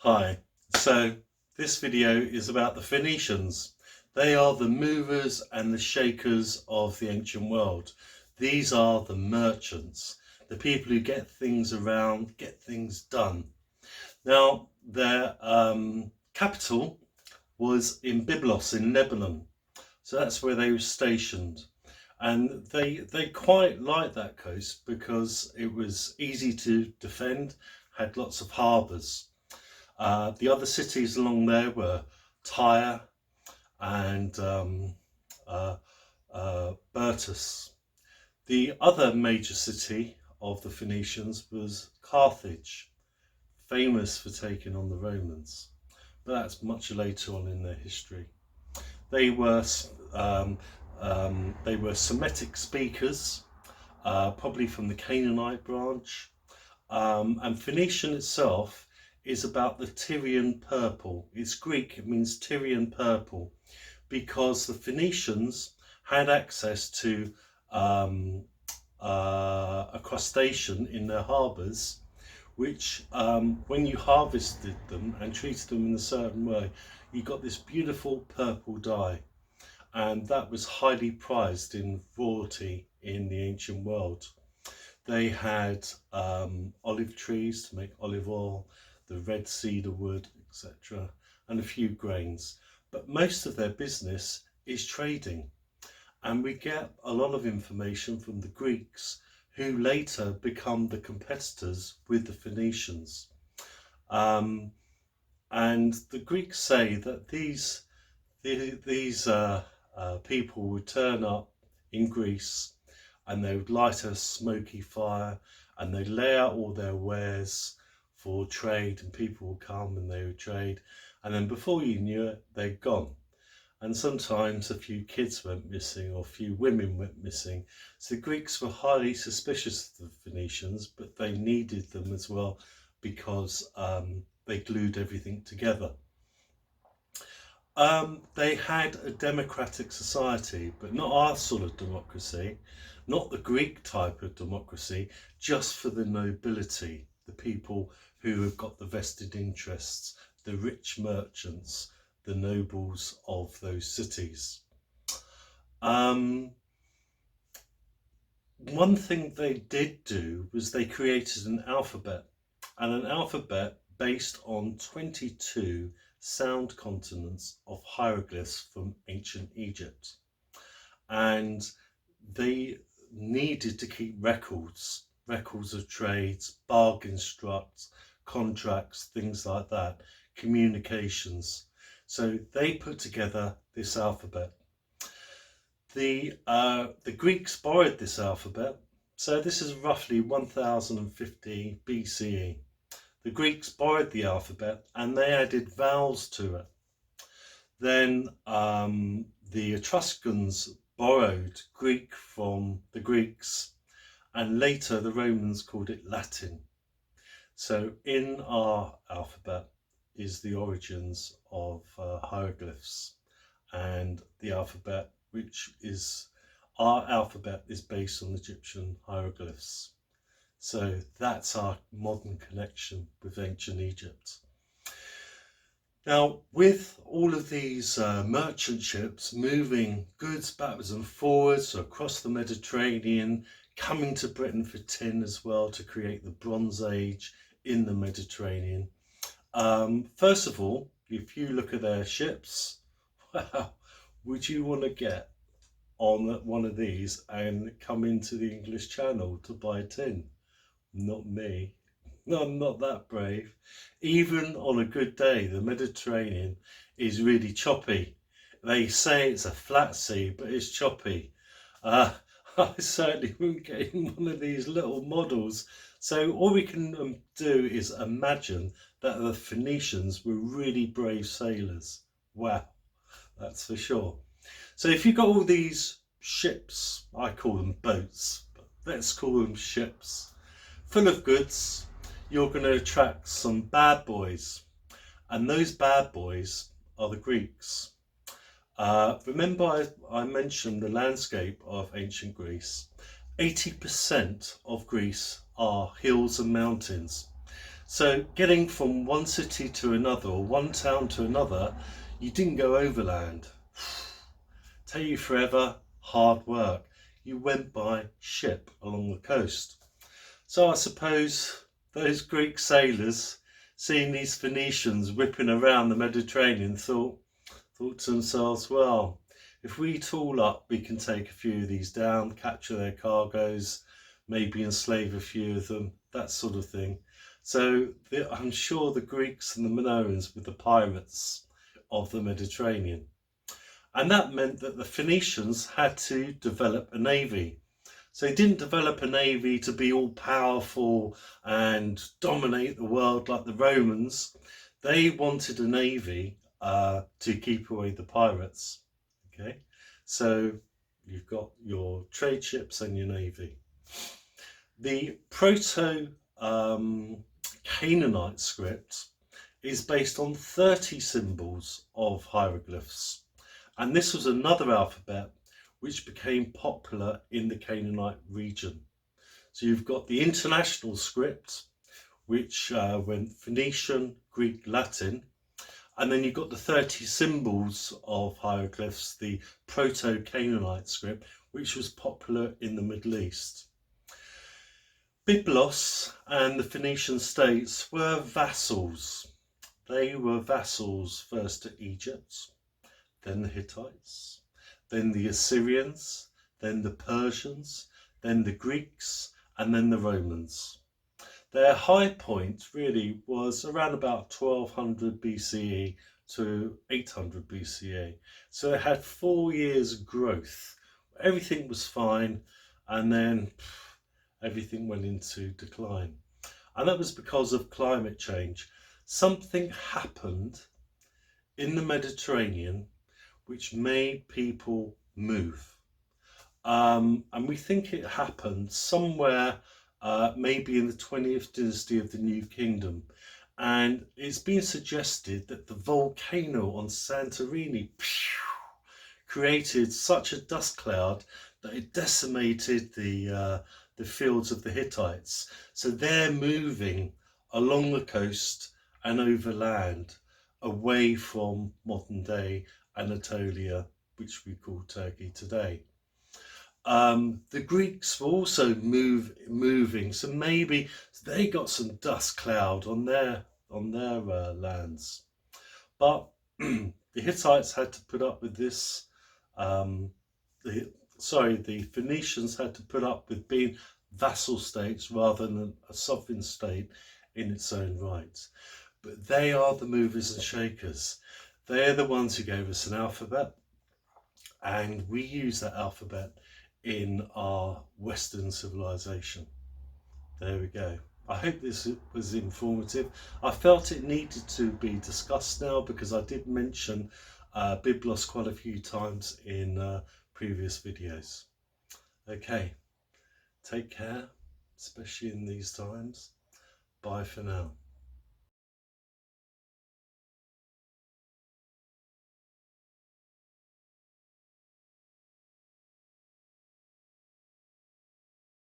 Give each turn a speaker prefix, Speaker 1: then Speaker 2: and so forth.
Speaker 1: Hi, so this video is about the Phoenicians. They are the movers and the shakers of the ancient world. These are the merchants, the people who get things around, get things done. Now, their capital was in Byblos in Lebanon. So that's where they were stationed. And they quite liked that coast because it was easy to defend, had lots of harbours. The other cities along there were Tyre and Byrtus. The other major city of the Phoenicians was Carthage, famous for taking on the Romans, but that's much later on in their history. They were Semitic speakers, probably from the Canaanite branch, and Phoenician itself is about the Tyrian purple. It's Greek, it means Tyrian purple, because the Phoenicians had access to a crustacean in their harbours, which when you harvested them and treated them in a certain way, you got this beautiful purple dye, and that was highly prized in royalty in the ancient world. They had olive trees to make olive oil, the red cedar wood, etc., and a few grains. But most of their business is trading. And we get a lot of information from the Greeks, who later become the competitors with the Phoenicians. And the Greeks say that these people would turn up in Greece and they would light a smoky fire and they'd lay out all their wares for trade, and people would come and they would trade, and then before you knew it, they'd gone. And sometimes a few kids went missing or a few women went missing. So the Greeks were highly suspicious of the Phoenicians, but they needed them as well because they glued everything together. They had a democratic society, but not our sort of democracy, not the Greek type of democracy, just for the nobility, the people who have got the vested interests, the rich merchants, the nobles of those cities. One thing they did do was they created an alphabet, and an alphabet based on 22 sound consonants of hieroglyphs from ancient Egypt. And they needed to keep records of trades, bargain structs, contracts, things like that, communications. So they put together this alphabet. The Greeks borrowed this alphabet, so this is roughly 1050 BCE. The Greeks borrowed the alphabet and they added vowels to it. Then the Etruscans borrowed Greek from the Greeks, and later the Romans called it Latin. So in our alphabet is the origins of hieroglyphs, and the alphabet, which is our alphabet, is based on Egyptian hieroglyphs. So that's our modern connection with ancient Egypt. Now, with all of these merchant ships moving goods backwards and forwards across the Mediterranean, coming to Britain for tin as well to create the Bronze Age in the Mediterranean. First of all, if you look at their ships, wow, would you want to get on one of these and come into the English Channel to buy tin? Not me. No, I'm not that brave. Even on a good day, the Mediterranean is really choppy. They say it's a flat sea, but it's choppy. I certainly wouldn't get in one of these little models. So all we can do is imagine that the Phoenicians were really brave sailors. Wow, that's for sure. So if you've got all these ships, I call them boats, but let's call them ships, full of goods, you're going to attract some bad boys, and those bad boys are the Greeks. Remember I mentioned the landscape of ancient Greece. 80% of Greece are hills and mountains. So getting from one city to another or one town to another, you didn't go overland. Take you forever, hard work. You went by ship along the coast. So I suppose those Greek sailors, seeing these Phoenicians whipping around the Mediterranean, thought to themselves, well, if we tool up, we can take a few of these down, capture their cargoes, maybe enslave a few of them, that sort of thing. So I'm sure the Greeks and the Minoans were the pirates of the Mediterranean. And that meant that the Phoenicians had to develop a navy. So they didn't develop a navy to be all powerful and dominate the world like the Romans. They wanted a navy to keep away the pirates. Okay, so you've got your trade ships and your navy. The Proto-Canaanite script is based on 30 symbols of hieroglyphs. And this was another alphabet which became popular in the Canaanite region. So you've got the international script, which went Phoenician, Greek, Latin, and then you've got the 30 symbols of hieroglyphs, the Proto-Canaanite script, which was popular in the Middle East. Byblos and the Phoenician states were vassals. They were vassals first to Egypt, then the Hittites, then the Assyrians, then the Persians, then the Greeks, and then the Romans. Their high point really was around about 1200 BCE to 800 BCE. So it had 4 years growth. Everything was fine, and then everything went into decline. And that was because of climate change. Something happened in the Mediterranean which made people move. And we think it happened somewhere maybe in the 20th dynasty of the New Kingdom. And it's been suggested that the volcano on Santorini created such a dust cloud that it decimated the fields of the Hittites. So they're moving along the coast and over land, away from modern day Anatolia, which we call Turkey today. The Greeks were also moving, so maybe they got some dust cloud on their lands. But the Hittites had to put up with this. The Phoenicians had to put up with being vassal states rather than a sovereign state in its own right. But they are the movers and shakers. They're the ones who gave us an alphabet, and we use that alphabet in our Western civilization. There we go. I hope this was informative. I felt it needed to be discussed now because I did mention Byblos quite a few times in previous videos. Okay, take care, especially in these times. Bye for now.